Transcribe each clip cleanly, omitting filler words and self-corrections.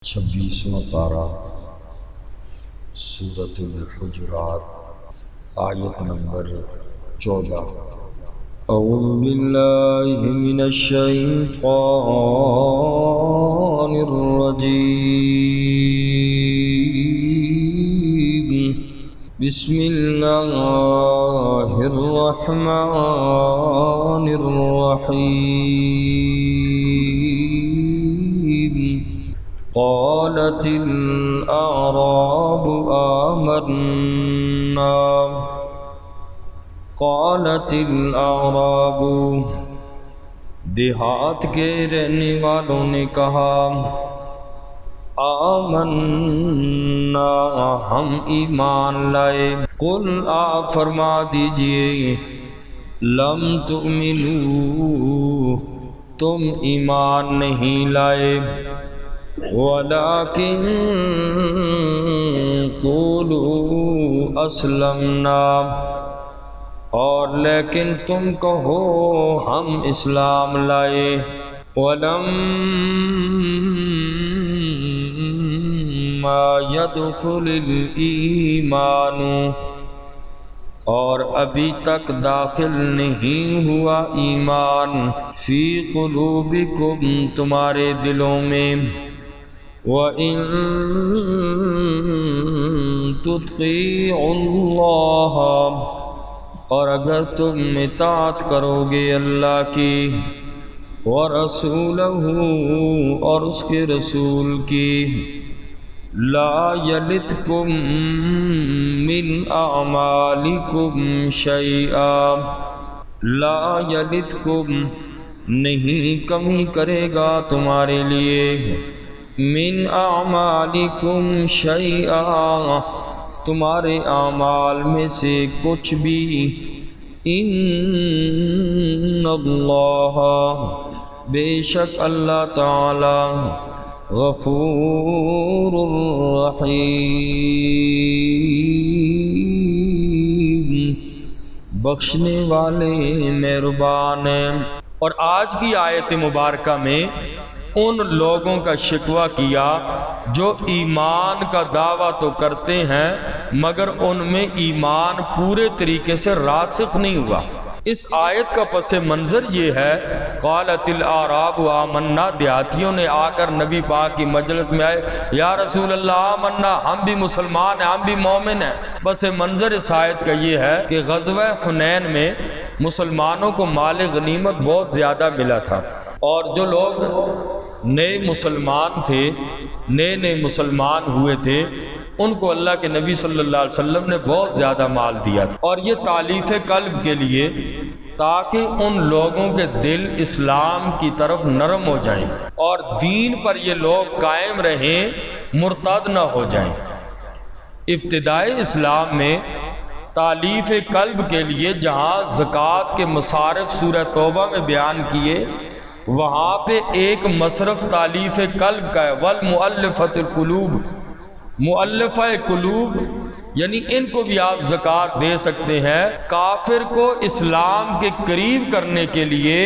26واں پارہ سورۃ الحجرات آیت نمبر 14۔ اعوذ باللہ من الشیطان الرجیم، بسم اللہ الرحمن الرحیم۔ قالت الاعراب آمنا، قالت الاعراب، دیہات کے رہنے والوں نے کہا، آمنا، ہم ایمان لائے۔ قل، آپ فرما دیجئے، لم تؤمنوا، تم ایمان نہیں لائے، وَلَكِن قُولُوا أَسْلَمْنَا، اور لیکن تم کہو ہم اسلام لائے۔ وَلَمَّا يَدْخُلِ الْإِيمَانُ، اور ابھی تک داخل نہیں ہوا ایمان، فی قلوبکم، تمہارے دلوں میں، وَإِن تُطِیعُوا اللَّهَ، اور اگر تم اطاعت کرو گے اللہ کی، وَرَسُولَهُ، اور اس کے رسول کی، لا یلتکم من اعمالکم شیئا، لا یلتکم، نہیں کمی کرے گا تمہارے لیے، من اعمالکم شیئا، تمہارے اعمال میں سے کچھ بھی، ان اللہ، بے شک اللہ تعالی، غفور رحیم، بخشنے والے مہربان ہیں۔ اور آج کی آیت مبارکہ میں ان لوگوں کا شکوہ کیا جو ایمان کا دعویٰ تو کرتے ہیں مگر ان میں ایمان پورے طریقے سے راسخ نہیں ہوا۔ اس آیت کا پس منظر یہ ہے، قالت الاعراب آمنا، دیہاتیوں نے آ کر نبی پاک کی مجلس میں آئے، یا رسول اللہ آمنا، ہم بھی مسلمان ہیں، ہم بھی مومن ہیں۔ پس منظر اس آیت کا یہ ہے کہ غزوہ حنین میں مسلمانوں کو مال غنیمت بہت زیادہ ملا تھا، اور جو لوگ نئے مسلمان تھے، نئے مسلمان ہوئے تھے، ان کو اللہ کے نبی صلی اللہ علیہ وسلم نے بہت زیادہ مال دیا تھا، اور یہ تالیف قلب کے لیے، تاکہ ان لوگوں کے دل اسلام کی طرف نرم ہو جائیں اور دین پر یہ لوگ قائم رہیں، مرتد نہ ہو جائیں۔ ابتدائی اسلام میں تالیف قلب کے لیے جہاں زکوٰۃ کے مصارف سورہ توبہ میں بیان کیے، وہاں پہ ایک مصرف تالیف قلب کا ہے، والمؤلفۃ القلوب، مؤلفہ قلوب، یعنی ان کو بھی آپ زکوٰۃ دے سکتے ہیں۔ کافر کو اسلام کے قریب کرنے کے لیے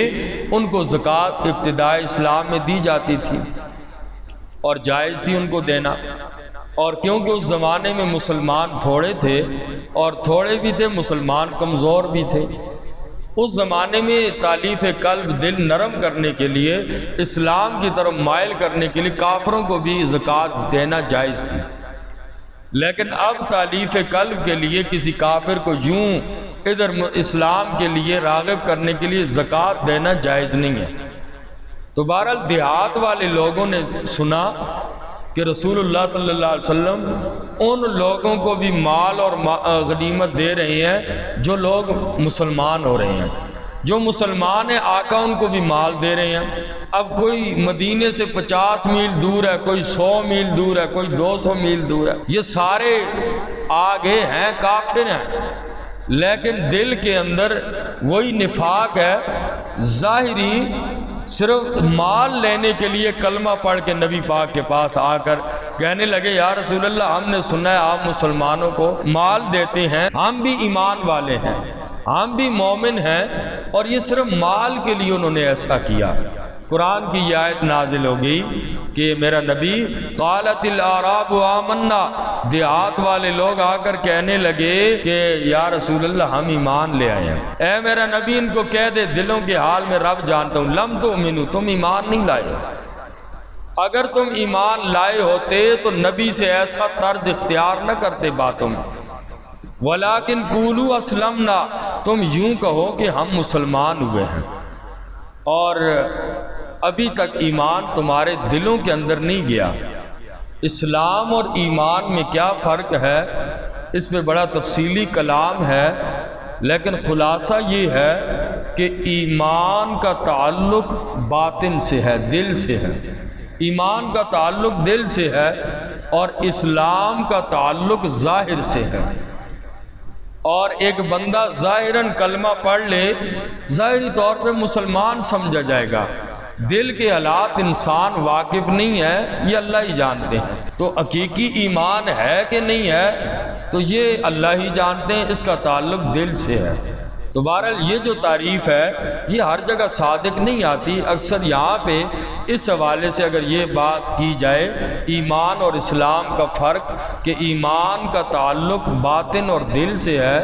ان کو زکوٰۃ ابتدائی اسلام میں دی جاتی تھی، اور جائز تھی ان کو دینا، اور کیونکہ اس زمانے میں مسلمان تھوڑے تھے، اور تھوڑے بھی تھے مسلمان، کمزور بھی تھے۔ اس زمانے میں تالیف قلب، دل نرم کرنے کے لیے، اسلام کی طرف مائل کرنے کے لیے کافروں کو بھی زکوٰۃ دینا جائز تھی، لیکن اب تالیف قلب کے لیے کسی کافر کو یوں ادھر اسلام کے لیے راغب کرنے کے لیے زکوٰۃ دینا جائز نہیں ہے۔ تو بہرحال دیہات والے لوگوں نے سنا کہ رسول اللہ صلی اللہ علیہ وسلم ان لوگوں کو بھی مال اور غنیمت دے رہے ہیں جو لوگ مسلمان ہو رہے ہیں، جو مسلمان ہیں آقا ان کو بھی مال دے رہے ہیں۔ اب کوئی مدینے سے 50 میل دور ہے، کوئی 100 میل دور ہے، کوئی 200 میل دور ہے، یہ سارے آگے ہیں، کافر ہیں، لیکن دل کے اندر وہی نفاق ہے ظاہری۔ صرف مال لینے کے لیے کلمہ پڑھ کے نبی پاک کے پاس آ کر کہنے لگے، یا رسول اللہ، ہم نے سنا ہے آپ مسلمانوں کو مال دیتے ہیں، ہم بھی ایمان والے ہیں، ہم بھی مومن ہیں، اور یہ صرف مال کے لیے انہوں نے ایسا کیا۔ قرآن کی یہ آیت نازل ہو گئی کہ میرا نبی قالت الاعراب آمنا، دیہات والے لوگ آ کر کہنے لگے کہ یا رسول اللہ ہم ایمان لے آئے ہیں۔ اے میرا نبی ان کو کہہ دے دلوں کے حال میں رب جانتا ہوں، لم تؤمنوا، تم ایمان نہیں لائے، اگر تم ایمان لائے ہوتے تو نبی سے ایسا طرز اختیار نہ کرتے باتوں میں، ولیکن قولوا اسلمنا، تم یوں کہو کہ ہم مسلمان ہوئے ہیں، اور ابھی تک ایمان تمہارے دلوں کے اندر نہیں گیا۔ اسلام اور ایمان میں کیا فرق ہے، اس پہ بڑا تفصیلی کلام ہے، لیکن خلاصہ یہ ہے کہ ایمان کا تعلق باطن سے ہے، دل سے ہے، ایمان کا تعلق دل سے ہے، اور اسلام کا تعلق ظاہر سے ہے۔ اور ایک بندہ ظاہراً کلمہ پڑھ لے، ظاہری طور پہ مسلمان سمجھا جائے گا، دل کے حالات انسان واقف نہیں ہے، یہ اللہ ہی جانتے ہیں۔ تو حقیقی ایمان ہے کہ نہیں ہے تو یہ اللہ ہی جانتے ہیں، اس کا تعلق دل سے ہے۔ تو بہرحال یہ جو تعریف ہے یہ ہر جگہ صادق نہیں آتی، اکثر یہاں پہ اس حوالے سے اگر یہ بات کی جائے ایمان اور اسلام کا فرق، کہ ایمان کا تعلق باطن اور دل سے ہے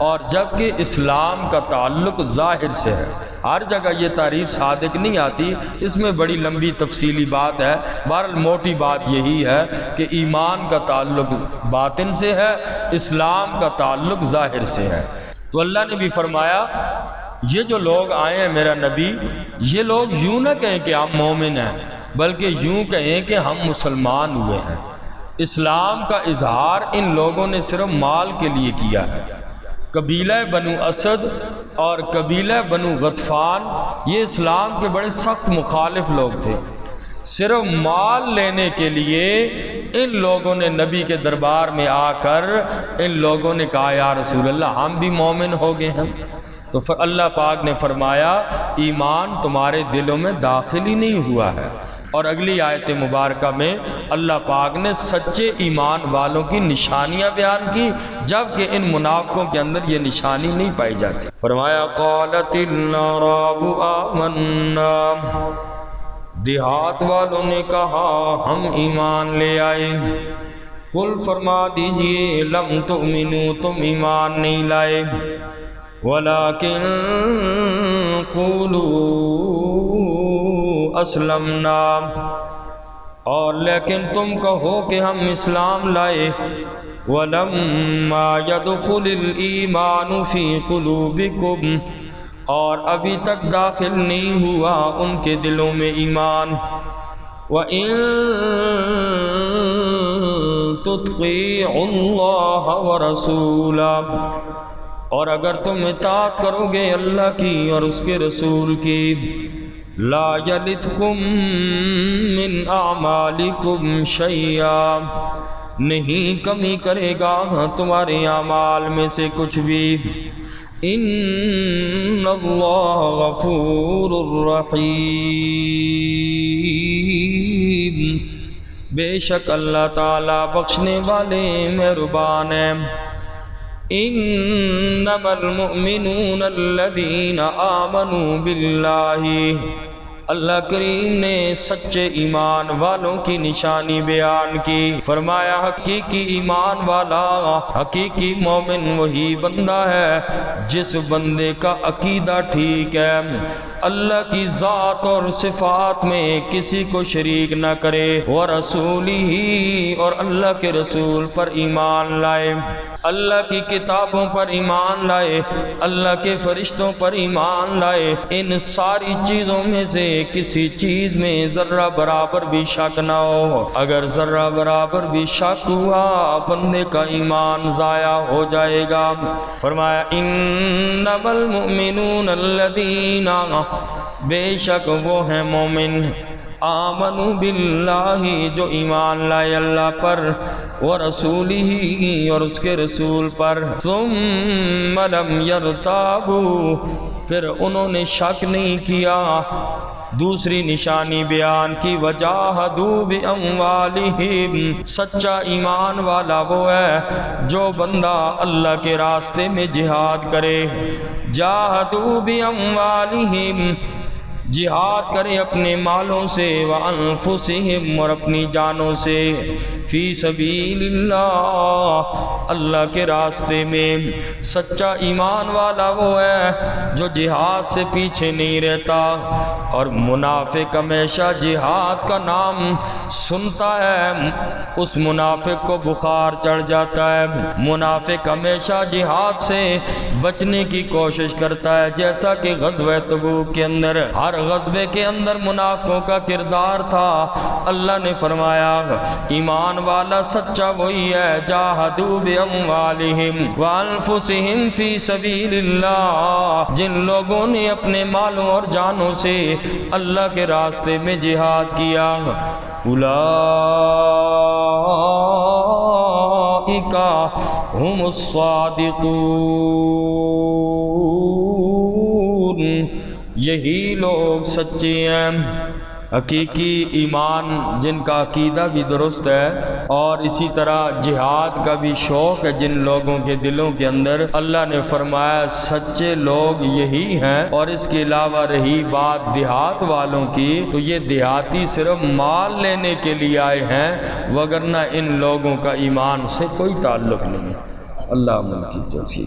اور جبکہ اسلام کا تعلق ظاہر سے ہے، ہر جگہ یہ تعریف صادق نہیں آتی، اس میں بڑی لمبی تفصیلی بات ہے۔ بہرحال موٹی بات یہی ہے کہ ایمان کا تعلق باطن سے ہے، اسلام کا تعلق ظاہر سے ہے۔ تو اللہ نے بھی فرمایا یہ جو لوگ آئے ہیں میرا نبی، یہ لوگ یوں نہ کہیں کہ ہم مومن ہیں، بلکہ یوں کہیں کہ ہم مسلمان ہوئے ہیں۔ اسلام کا اظہار ان لوگوں نے صرف مال کے لیے کیا ہے۔ قبیلہ بنو اسد اور قبیلہ بنو غطفان یہ اسلام کے بڑے سخت مخالف لوگ تھے، صرف مال لینے کے لیے ان لوگوں نے نبی کے دربار میں آ کر ان لوگوں نے کہا یا رسول اللہ ہم بھی مومن ہو گئے ہیں۔ تو اللہ پاک نے فرمایا ایمان تمہارے دلوں میں داخل ہی نہیں ہوا ہے۔ اور اگلی آیت مبارکہ میں اللہ پاک نے سچے ایمان والوں کی نشانیاں بیان کی، جبکہ ان منافقوں کے اندر یہ نشانی نہیں پائی جاتی۔ فرمایا قالت الاعراب آمنا، دیہات والوں نے کہا ہم ایمان لے آئے۔ قل فرما دیجئے لم تؤمنوا، تم ایمان نہیں لائے، ولیکن قولوا اسلمنا، اور لیکن تم کہو کہ ہم اسلام لائے، ولما يدخل الایمان فی قلوبکم، اور ابھی تک داخل نہیں ہوا ان کے دلوں میں ایمان، وَإِن تُطِيعُوا اللَّهَ وَرَسُولَهُ، اور اگر تم اطاعت کرو گے اللہ کی اور اس کے رسول کی، لا یلتکم من اعمالکم شیئا، نہیں کمی کرے گا تمہارے اعمال میں سے کچھ بھی، ان اللہ غفور رحیم، بے شک اللہ تعالی بخشنے والے مہربان ہیں۔ انما المؤمنون الذین آمنوا باللہ، اللہ کریم نے سچے ایمان والوں کی نشانی بیان کی، فرمایا حقیقی ایمان والا، حقیقی مومن وہی بندہ ہے جس بندے کا عقیدہ ٹھیک ہے، اللہ کی ذات اور صفات میں کسی کو شریک نہ کرے، ورسولہ، اور اللہ کے رسول پر ایمان لائے، اللہ کی کتابوں پر ایمان لائے، اللہ کے فرشتوں پر ایمان لائے، ان ساری چیزوں میں سے کسی چیز میں ذرہ برابر بھی شک نہ ہو، اگر ذرہ برابر بھی شک ہوا بندے کا ایمان ضائع ہو جائے گا۔ فرمایا انما المؤمنون الذین، بے شک وہ ہیں مومن، آمنوا باللہ، جو ایمان لائے اللہ پر، ورسولہ، اور اس کے رسول پر، ثم لم یرتابوا، پھر انہوں نے شک نہیں کیا۔ دوسری نشانی بیان کی، وجاہدوا باموالہم، سچا ایمان والا وہ ہے جو بندہ اللہ کے راستے میں جہاد کرے، جاہدوا باموالہم، جہاد کریں اپنے مالوں سے، وانفسہم اور اپنی جانوں سے، فی سبیل اللہ اللہ کے راستے میں۔ سچا ایمان والا وہ ہے جو جہاد سے پیچھے نہیں رہتا، اور منافق ہمیشہ جہاد کا نام سنتا ہے اس منافق کو بخار چڑھ جاتا ہے۔ منافق ہمیشہ جہاد سے بچنے کی کوشش کرتا ہے، جیسا کہ غزوہ تبوک کے اندر ہر غزوے کے اندر منافقوں کا کردار تھا۔ اللہ نے فرمایا ایمان والا سچا وہی ہے، جاہدوا باموالہم وانفسہم فی سبیل اللہ، جن لوگوں نے اپنے مالوں اور جانوں سے اللہ کے راستے میں جہاد کیا۔ اولئک ہم الصادقون، یہی لوگ سچے ہیں۔ حقیقی ایمان جن کا عقیدہ بھی درست ہے اور اسی طرح جہاد کا بھی شوق ہے جن لوگوں کے دلوں کے اندر، اللہ نے فرمایا سچے لوگ یہی ہیں۔ اور اس کے علاوہ رہی بات دیہات والوں کی، تو یہ دیہاتی صرف مال لینے کے لیے آئے ہیں، وگرنہ ان لوگوں کا ایمان سے کوئی تعلق نہیں۔ اللہ من کی توفیق۔